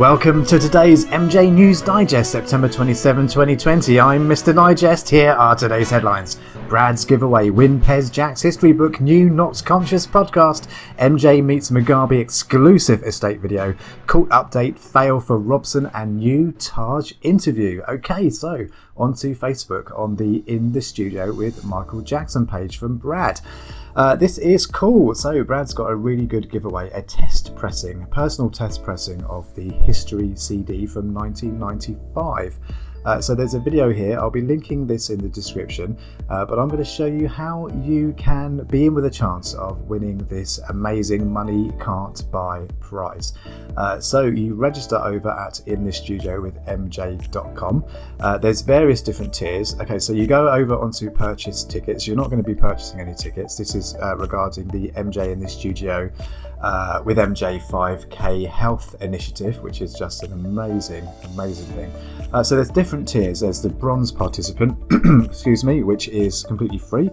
Welcome to today's MJ News Digest, September 27, 2020. I'm Mr. Digest. Here are today's headlines. Brad's giveaway, win Pez Jax HIStory Book, new Knockedconscious podcast, MJ Meets Mugabe exclusive estate video, court update, fail for Robson, and new Taj Interview. Okay, so on to Facebook on the In the Studio with Michael Jackson page from Brad. This is cool. So Brad's got a really good giveaway, a personal test pressing of the HIStory CD from 1995. So there's a video here. I'll be linking this in the description, but I'm going to show you how you can be in with a chance of winning this amazing money can't buy prize. So you register over at inthestudiowithmj.com. There's various different tiers. Okay, so you go over onto purchase tickets. You're not going to be purchasing any tickets. This is regarding the MJ in the Studio with MJ 5K Health Initiative, which is just an amazing thing. So there's different tiers. There's the bronze participant, excuse me, which is completely free.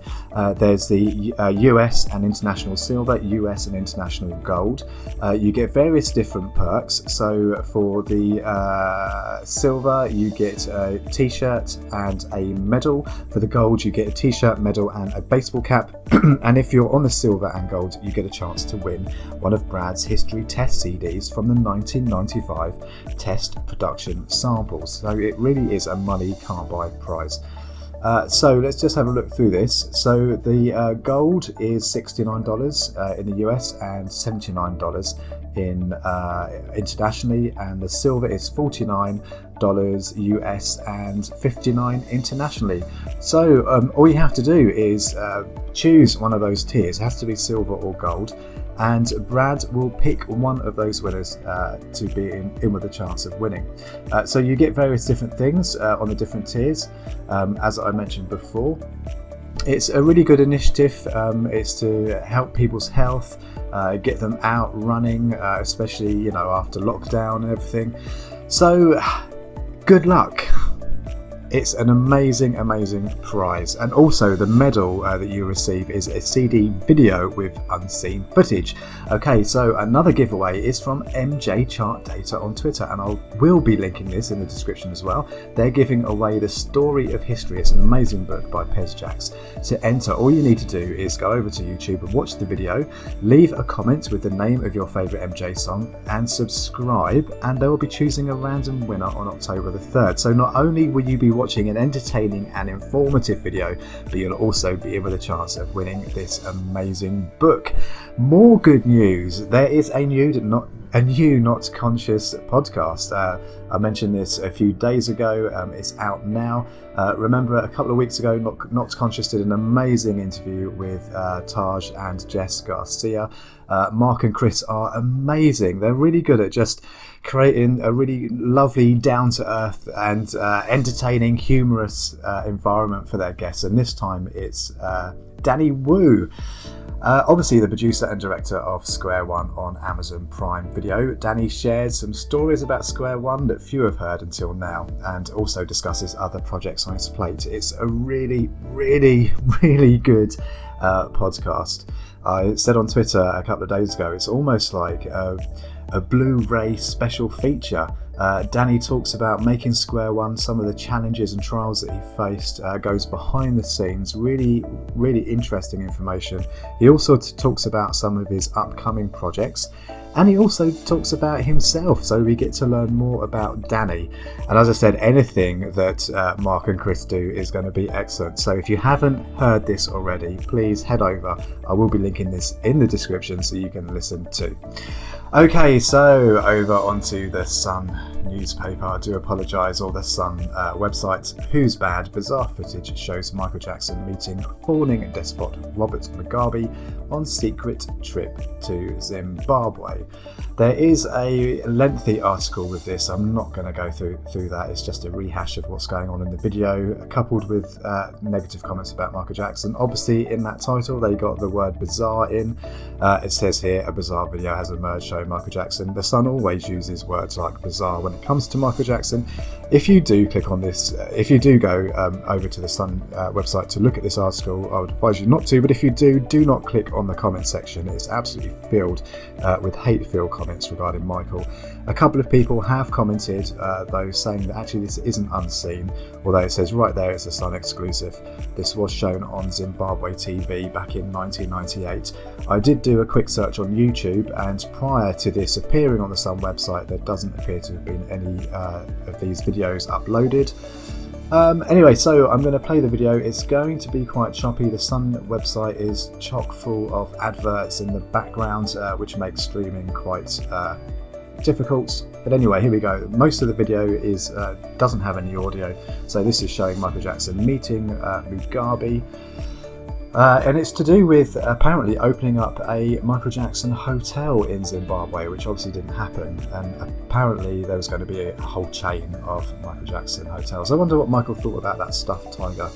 There's the US and international silver, US and international gold. You get various different perks. So for the silver, you get a t-shirt and a medal. For the gold, you get a t-shirt, medal and a baseball cap. And if you're on the silver and gold, you get a chance to win one of Brad's HIStory test CDs from the 1995 test production samples. So it really is a money can't buy prize. So let's just have a look through this. So the gold is $69 in the US and $79 in internationally, and the silver is $49 US and $59 internationally. So all you have to do is choose one of those tiers. It has to be silver or gold, and Brad will pick one of those winners to be in with a chance of winning. So you get various different things on the different tiers, as I mentioned before. It's a really good initiative. It's to help people's health, get them out running, especially after lockdown and everything. So good luck. It's an amazing prize, and also the medal that you receive is a CD video with unseen footage. Okay, so another giveaway is from MJ Chart Data on Twitter, and I will be linking this in the description as well. They're giving away The Story of History. It's an amazing book by Pez Jax. To enter, all you need to do is go over to YouTube and watch the video, leave a comment with the name of your favourite MJ song, and subscribe, and they will be choosing a random winner on October the 3rd. So not only will you be watching an entertaining and informative video, but you'll also be in with a chance of winning this amazing book. More good news. There is a new Knockedconscious podcast. I mentioned this a few days ago. It's out now. Remember, a couple of weeks ago, Knockedconscious did an amazing interview with Taj and Jess Garcia. Mark and Chris are amazing. They're really good at just creating a really lovely, down-to-earth and entertaining, humorous environment for their guests. And this time it's Danny Wu. Obviously the producer and director of Square One on Amazon Prime Video. Danny shares some stories about Square One that few have heard until now, and also discusses other projects on his plate. It's a really good podcast. I said on Twitter a couple of days ago, it's almost like a Blu-ray special feature. Danny talks about making Square One, some of the challenges and trials that he faced, goes behind the scenes, really interesting information. He also talks about some of his upcoming projects, and he also talks about himself, so we get to learn more about Danny. And as I said, anything that Mark and Chris do is going to be excellent. So if you haven't heard this already, please head over. I will be linking this in the description so you can listen too. Okay, so over onto the Sun newspaper. I do apologise, or the Sun website. Who's Bad? Bizarre footage shows Michael Jackson meeting falling despot Robert Mugabe on secret trip to Zimbabwe. There is a lengthy article with this. I'm not going to go through that. It's just a rehash of what's going on in the video, coupled with negative comments about Michael Jackson. Obviously, in that title, they got the word bizarre in. It says here, a bizarre video has emerged showing Michael Jackson. The Sun always uses words like bizarre when it comes to Michael Jackson. If you do click on this, if you do go over to the Sun website to look at this article, I would advise you not to, but if you do not click on the comment section. It's absolutely filled with hate-filled comments comments regarding Michael. A couple of people have commented, though, saying that actually this isn't unseen, although it says right there it's a Sun exclusive. This was shown on Zimbabwe TV back in 1998. I did do a quick search on YouTube, and prior to this appearing on the Sun website, there doesn't appear to have been any of these videos uploaded. Anyway, so I'm going to play the video. It's going to be quite choppy. The Sun website is chock full of adverts in the background, which makes streaming quite difficult. But anyway, here we go. Most of the video doesn't have any audio. So this is showing Michael Jackson meeting Mugabe. And it's to do with apparently opening up a Michael Jackson hotel in Zimbabwe, which obviously didn't happen. And apparently there was going to be a whole chain of Michael Jackson hotels. I wonder what Michael thought about that stuffed tiger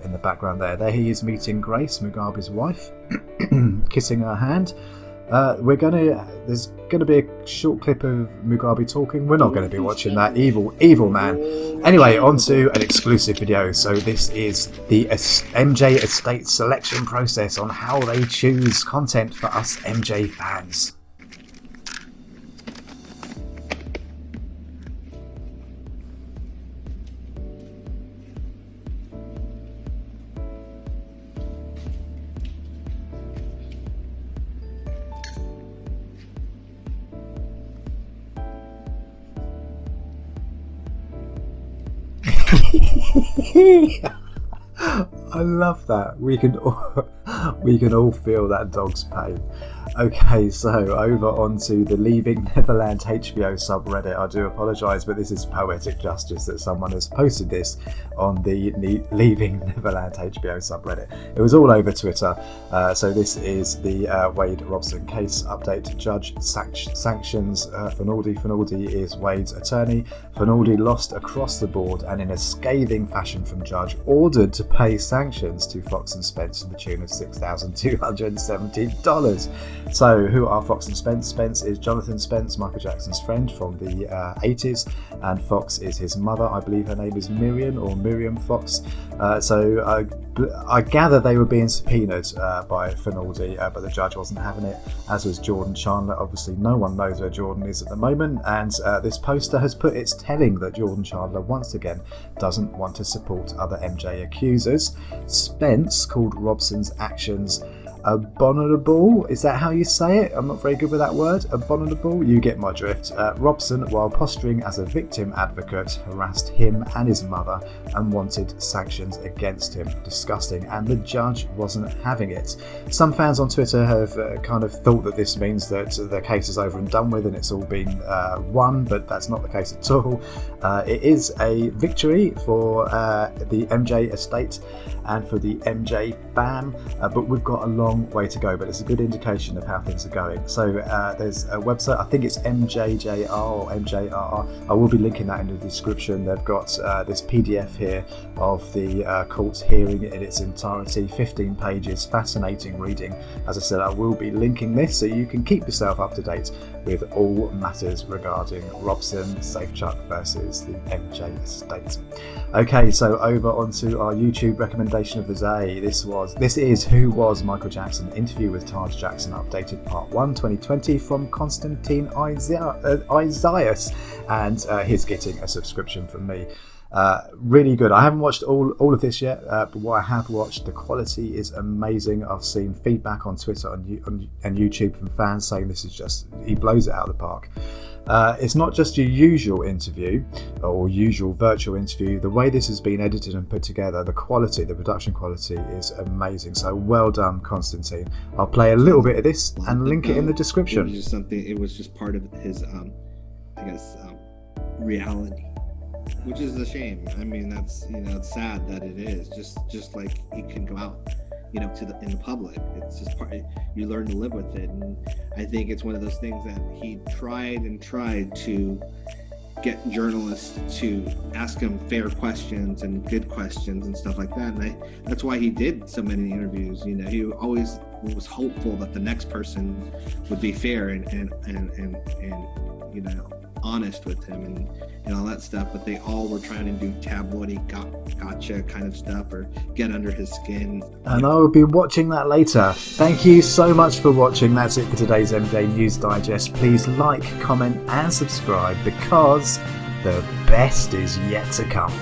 in the background there. There he is meeting Grace, Mugabe's wife, kissing her hand. There's going to be a short clip of Mugabe talking. We're not going to be watching that. Evil man. Anyway, on to an exclusive video. So this is the MJ estate selection process on how they choose content for us MJ fans. I love that. We can all feel that dog's pain. Okay, so over onto the Leaving Neverland HBO subreddit. I do apologise, but this is poetic justice that someone has posted this on the Leaving Neverland HBO subreddit. It was all over Twitter. So this is the Wade Robson case update. Judge sanctions Finaldi. Finaldi is Wade's attorney. Finaldi lost across the board and in a scathing fashion from judge, ordered to pay sanctions to Fox and Spence to the tune of $6,270. So who are Fox and Spence? Spence is Jonathan Spence, Michael Jackson's friend from the 80s, and Fox is his mother. I believe her name is Miriam Fox. So I gather they were being subpoenaed by Finaldi, but the judge wasn't having it, as was Jordan Chandler. Obviously no one knows where Jordan is at the moment, and this poster has put it's telling that Jordan Chandler once again doesn't want to support other MJ accusers. Spence called Robson's actions abominable. Is that how you say it? I'm not very good with that word. Abominable? You get my drift. Robson, while posturing as a victim advocate, harassed him and his mother and wanted sanctions against him. Disgusting. And the judge wasn't having it. Some fans on Twitter have kind of thought that this means that the case is over and done with and it's all been won, but that's not the case at all. It is a victory for the MJ estate and for the MJ fam, but we've got a long way to go, but it's a good indication of how things are going. So there's a website, I think it's MJJR or MJRR. I will be linking that in the description. They've got this PDF here of the court hearing in its entirety, 15 pages, fascinating reading. As I said, I will be linking this so you can keep yourself up to date with all matters regarding Robson, Safechuck versus the MJ estate. Okay, so over onto our YouTube recommendation of the day. This is Who Was Michael Jackson? Interview with Taj Jackson updated part 1 2020 from Constantine Isaias, and he's getting a subscription from me. Really good. I haven't watched all of this yet, but what I have watched, the quality is amazing. I've seen feedback on Twitter and YouTube from fans saying this is just, he blows it out of the park. It's not just your usual interview or usual virtual interview. The way this has been edited and put together, the production quality is amazing. So well done, Constantine. I'll play a little bit of this and link it in the description. It was just part of his, reality, which is a shame. I mean, that's, it's sad that it is. Just like he can go out, in the public. It's just part. You learn to live with it, and I think it's one of those things that he tried to get journalists to ask him fair questions and good questions and stuff like that. And that's why he did so many interviews. He always was hopeful that the next person would be fair and honest with him and all that stuff, but they all were trying to do tabloidy gotcha kind of stuff or get under his skin. And I will be watching that later. Thank you so much for watching. That's it for today's MJ News Digest. Please like, comment and subscribe, because the best is yet to come.